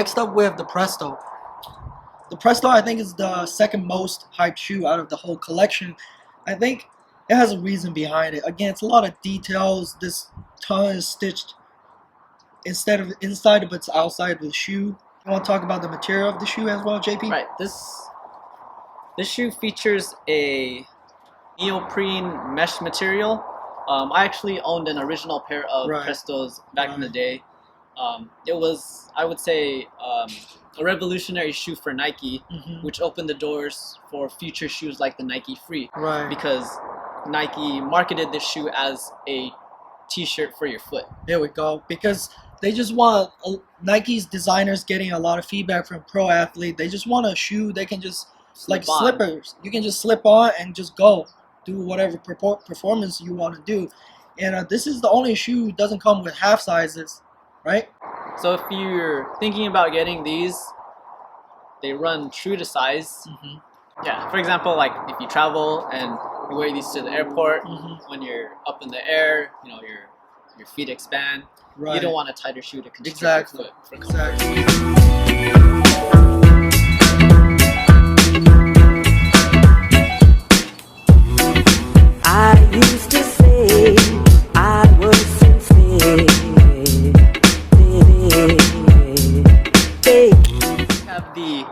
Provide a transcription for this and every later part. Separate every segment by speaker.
Speaker 1: next up we have the Presto. The Presto, I think, is the second most hyped shoe out of the whole collection. I think it has a reason behind it. Again, it's a lot of details. This tongue is stitched instead of inside, but it's outside of the shoe. You want to talk about the material of the shoe as well, JP?
Speaker 2: Right. This shoe features a neoprene mesh material. I actually owned an original pair of Prestos back in the day. It was, I would say, a revolutionary shoe for Nike, which opened the doors for future shoes like the Nike Free. Because Nike marketed this shoe as a t-shirt for your foot.
Speaker 1: There we go. Because they just want, Nike's designers getting a lot of feedback from pro athletes. They just want a shoe they can just, like slippers. You can just slip on and just go. Do whatever performance you want to do. And this is the only shoe that doesn't come with half sizes, right?
Speaker 2: So if you're thinking about getting these, they run true to size. Yeah, for example, like if you travel and you wear these to the airport, when you're up in the air, you know, your feet expand. You don't want a tighter shoe to constrict your foot for comfort.
Speaker 3: I used to say I was sincere.
Speaker 2: We have the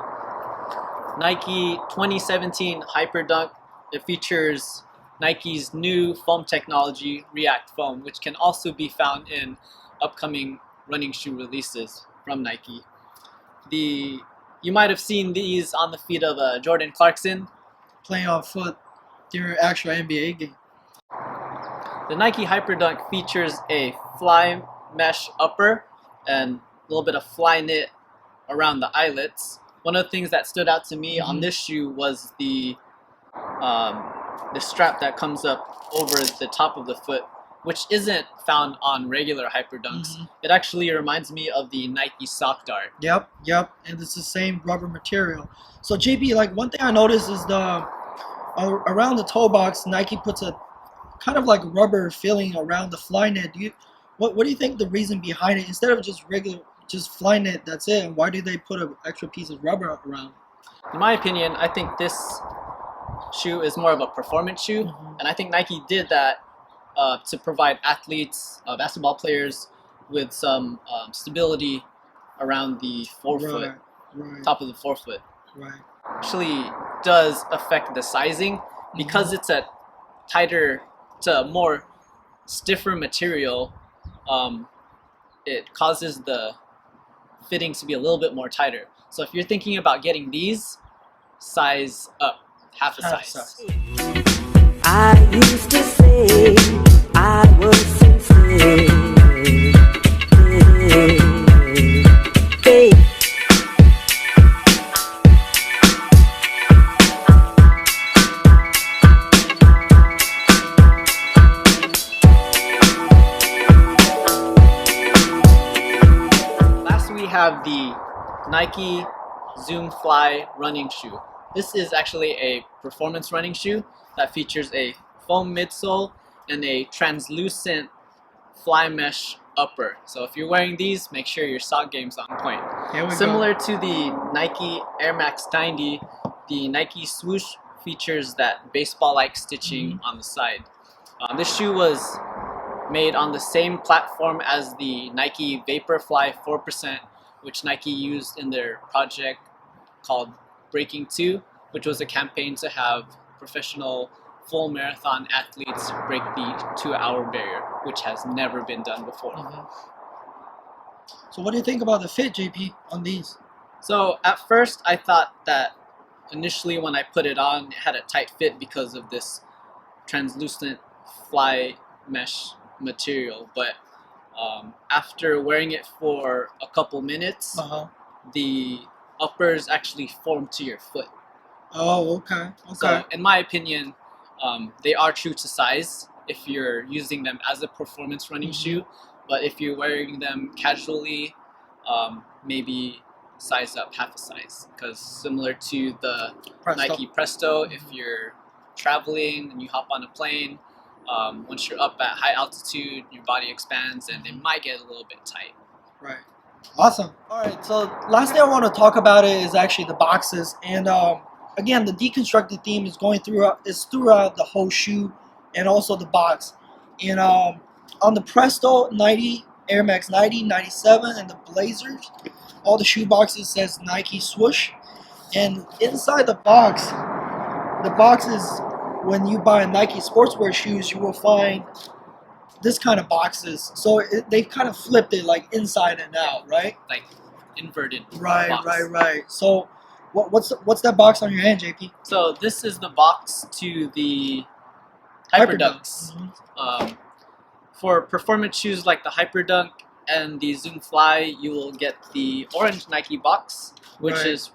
Speaker 2: Nike 2017 Hyperdunk. It features Nike's new foam technology, React Foam, which can also be found in upcoming running shoe releases from Nike. You might have seen these on the feet of Jordan Clarkson
Speaker 1: playing on foot during actual NBA game.
Speaker 2: The Nike Hyperdunk features a fly mesh upper and a little bit of fly knit around the eyelets. One of the things that stood out to me on this shoe was the strap that comes up over the top of the foot, which isn't found on regular Hyperdunks. It actually reminds me of the Nike Sock Dart.
Speaker 1: Yep, and it's the same rubber material. So JP, like one thing I noticed is around the toe box, Nike puts a kind of like rubber filling around the fly net. What do you think the reason behind it? Instead of just fly net, that's it. Why do they put an extra piece of rubber around?
Speaker 2: In my opinion, I think this shoe is more of a performance shoe, and I think Nike did that to provide athletes, basketball players, with some stability around the forefoot, top of the forefoot. Actually does affect the sizing because it's a tighter, it's a more stiffer material. It causes the fittings to be a little bit more tighter. So if you're thinking about getting these, size up, half a size.
Speaker 3: I used to say I was sincere.
Speaker 2: Last we have the Nike Zoom Fly running shoe. This is actually a performance running shoe that features a foam midsole and a translucent fly mesh upper. So if you're wearing these, make sure your sock game's on point. Similar to the Nike Air Max 90, the Nike Swoosh features that baseball-like stitching on the side. This shoe was made on the same platform as the Nike Vaporfly 4%, which Nike used in their project called Breaking 2, which was a campaign to have professional full marathon athletes break the 2-hour barrier, which has never been done before.
Speaker 1: So what do you think about the fit, JP, on these?
Speaker 2: So at first I thought that initially when I put it on, it had a tight fit because of this translucent fly mesh material, but after wearing it for a couple minutes, the uppers actually form to your foot.
Speaker 1: Oh, okay.
Speaker 2: So in my opinion, they are true to size if you're using them as a performance running shoe, but if you're wearing them casually, maybe size up half a size, because similar to the Nike Presto, if you're traveling and you hop on a plane, once you're up at high altitude, your body expands and it might get a little bit tight.
Speaker 1: Awesome. All right. So last thing I want to talk about is actually the boxes, and again, the deconstructed theme is going throughout the whole shoe, and also the box. And on the Presto 90, Air Max 90, 97, and the Blazers, all the shoe boxes says Nike swoosh, and inside the box is when you buy Nike sportswear shoes, you will find this kind of boxes. So they've kind of flipped it like inside and out, right?
Speaker 2: Like inverted
Speaker 1: Right,
Speaker 2: box.
Speaker 1: right. So what's that box on your hand, JP?
Speaker 2: So this is the box to the
Speaker 1: Hyperdunks.
Speaker 2: Hyperdunks. For performance shoes like the Hyperdunk and the Zoom Fly, you will get the orange Nike box, which
Speaker 1: Right.
Speaker 2: is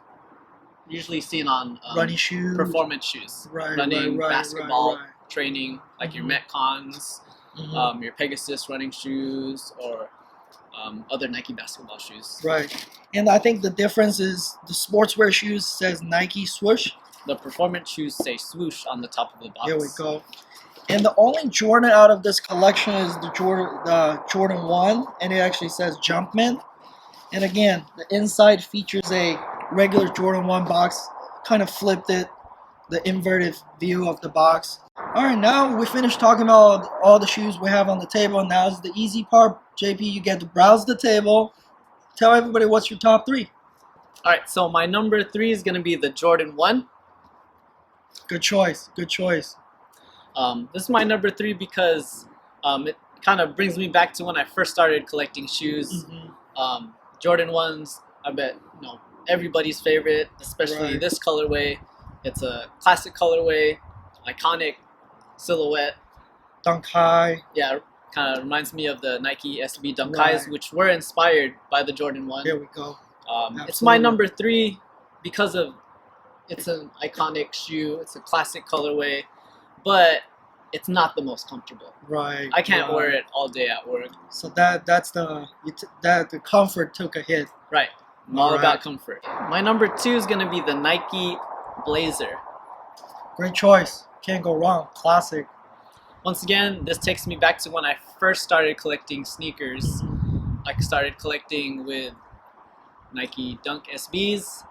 Speaker 2: usually seen on
Speaker 1: Running shoes.
Speaker 2: performance shoes.
Speaker 1: Right,
Speaker 2: Running,
Speaker 1: right,
Speaker 2: basketball,
Speaker 1: right.
Speaker 2: training, like your
Speaker 1: Mhm.
Speaker 2: Metcons,
Speaker 1: Mhm.
Speaker 2: your Pegasus running shoes, or other Nike basketball shoes.
Speaker 1: Right. And I think the difference is the sportswear shoes says Nike swoosh.
Speaker 2: The performance shoes say swoosh on the top of the box.
Speaker 1: Here we go. And the only Jordan out of this collection is the Jordan 1, and it actually says Jumpman. And again, the inside features a regular Jordan 1 box, kind of flipped it, the inverted view of the box. All right, now we finished talking about all the shoes we have on the table, and now is the easy part. JP, you get to browse the table. Tell everybody what's your top 3.
Speaker 2: All right, so my number 3 is going to be the Jordan 1.
Speaker 1: Good choice, good choice.
Speaker 2: This is my number 3 because it kind of brings me back to when I first started collecting shoes.
Speaker 1: Mhm.
Speaker 2: Jordan 1s, I bet everybody's favorite, especially
Speaker 1: Right.
Speaker 2: this colorway. It's a classic colorway, iconic silhouette.
Speaker 1: Dunk high.
Speaker 2: Yeah, kind of reminds me of the Nike SB Dunk Highs,
Speaker 1: Right.
Speaker 2: which were inspired by the Jordan 1.
Speaker 1: Here we go.
Speaker 2: It's my
Speaker 1: Absolutely.
Speaker 2: number 3 because of it's an iconic shoe. It's a classic colorway, but it's not the most comfortable.
Speaker 1: Right.
Speaker 2: I can't
Speaker 1: right.
Speaker 2: wear it all day at work.
Speaker 1: So that's the the comfort took a hit.
Speaker 2: Right. I'm all
Speaker 1: Alright.
Speaker 2: about comfort. My number 2 is going to be the Nike Blazer.
Speaker 1: Great choice. Can't go wrong. Classic.
Speaker 2: Once again, this takes me back to when I first started collecting sneakers. I started collecting with Nike Dunk SBs,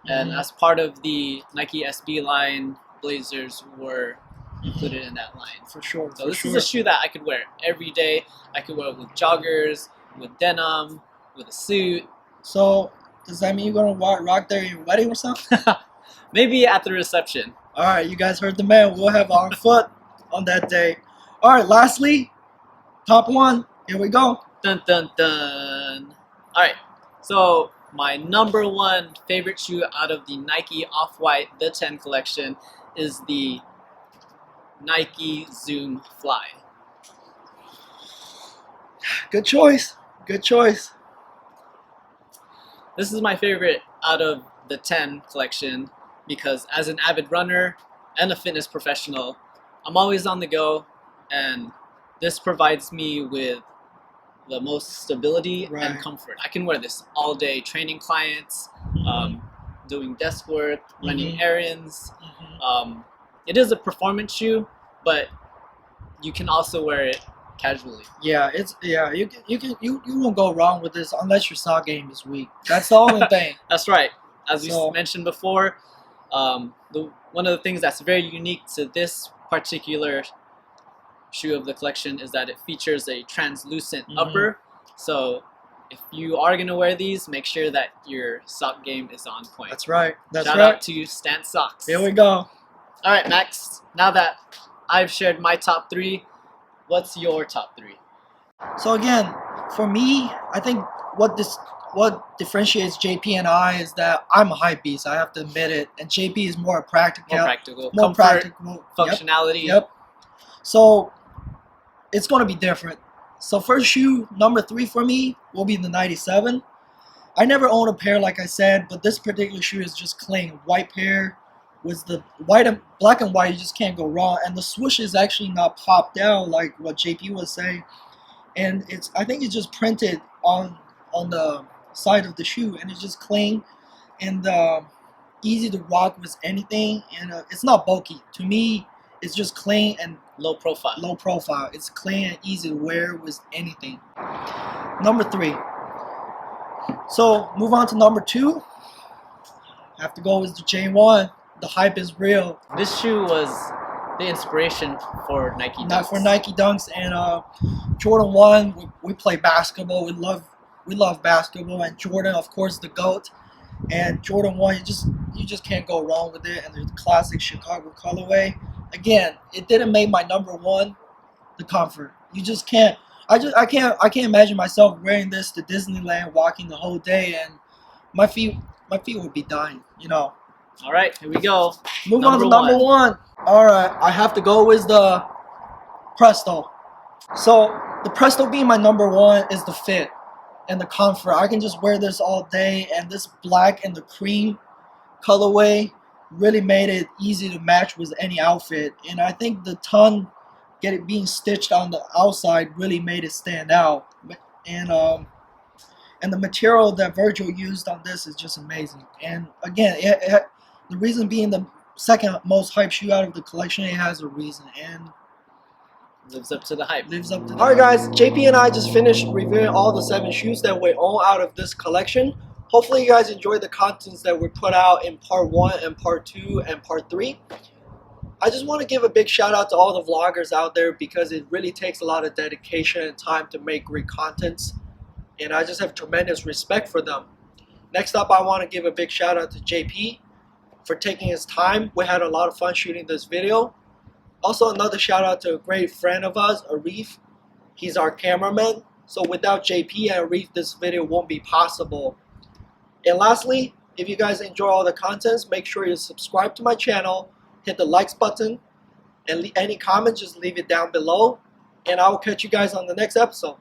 Speaker 2: and
Speaker 1: Mhm.
Speaker 2: as part of the Nike SB line, Blazers were included in that line.
Speaker 1: For sure.
Speaker 2: So
Speaker 1: for
Speaker 2: this
Speaker 1: sure.
Speaker 2: is a shoe that I could wear every day. I could wear it with joggers, with denim, with a suit.
Speaker 1: So does that mean you're gonna rock there at your wedding or something?
Speaker 2: Maybe at the reception.
Speaker 1: All right, you guys heard the man. We'll have on foot on that day. All right. Lastly, top 1. Here we go.
Speaker 2: Dun dun dun. Alright, so my number 1 favorite shoe out of the Nike Off-White The 10 collection is the Nike Zoom Fly.
Speaker 1: Good choice. Good choice.
Speaker 2: This is my favorite out of the 10 collection because as an avid runner and a fitness professional, I'm always on the go, and this provides me with the most stability
Speaker 1: Right.
Speaker 2: and comfort. I can wear this all day training clients, doing desk work, running
Speaker 1: Mhm.
Speaker 2: errands.
Speaker 1: Mhm.
Speaker 2: It is a performance shoe, but you can also wear it casually.
Speaker 1: Yeah, you won't go wrong with this unless your sock game is weak. That's the only thing.
Speaker 2: That's right. As
Speaker 1: So-
Speaker 2: we mentioned before, one of the things that's very unique to this particular shoe of the collection is that it features a translucent
Speaker 1: Mhm.
Speaker 2: upper. So if you are going to wear these, make sure that your sock game is on point.
Speaker 1: That's right. That's
Speaker 2: Shout
Speaker 1: right.
Speaker 2: out to Stan Socks.
Speaker 1: Here we go.
Speaker 2: All right, Max. Now that I've shared my top 3, what's your top 3?
Speaker 1: So again, for me, I think what differentiates JP and I is that I'm a hype beast. I have to admit it, and JP is more practical.
Speaker 2: More practical.
Speaker 1: More
Speaker 2: Comfort,
Speaker 1: practical. Yep.
Speaker 2: functionality.
Speaker 1: Yep. So it's going to be different. So first shoe, number 3 for me, will be the 97. I never owned a pair, like I said, but this particular shoe is just clean. White pair with the black and white, you just can't go wrong. And the swoosh is actually not popped out like what JP was saying. And I think it's just printed on the side of the shoe, and it's just clean and easy to rock with anything, and it's not bulky. To me, it's just clean and
Speaker 2: Low profile.
Speaker 1: low profile. It's clean and easy to wear with anything. Number 3. So move on to number 2. Have to go with the J1. The hype is real.
Speaker 2: This shoe was the inspiration for Nike Dunks.
Speaker 1: Not for Nike Dunks and Jordan 1. We play basketball. We love basketball, and Jordan, of course, the GOAT. And Jordan 1, you just can't go wrong with it. And there's the classic Chicago colorway. Again, it didn't make my number 1. The comfort. You just can't. I can't imagine myself wearing this to Disneyland, walking the whole day, and my feet would be dying. You know.
Speaker 2: All right, here we go.
Speaker 1: Move on to number 1. All right, I have to go with the Presto. So the Presto being my number 1 is the fit and the comfort. I can just wear this all day, and this black and the cream colorway really made it easy to match with any outfit. And I think the ton being stitched on the outside really made it stand out. And the material that Virgil used on this is just amazing. And again, the reason being the second most hype shoe out of the collection, it has a reason and
Speaker 2: lives up to the hype.
Speaker 1: Alright guys, JP and I just finished reviewing all the 7 shoes that we own out of this collection. Hopefully you guys enjoyed the contents that were put out in part 1 and part 2 and part 3. I just want to give a big shout out to all the vloggers out there, because it really takes a lot of dedication and time to make great contents, and I just have tremendous respect for them. Next up, I want to give a big shout out to JP for taking his time. We had a lot of fun shooting this video. Also, another shout out to a great friend of ours, Arif. He's our cameraman. So without JP and Arif, this video won't be possible. And lastly, if you guys enjoy all the contents, make sure you subscribe to my channel, hit the likes button, and any comments, just leave it down below. And I will catch you guys on the next episode.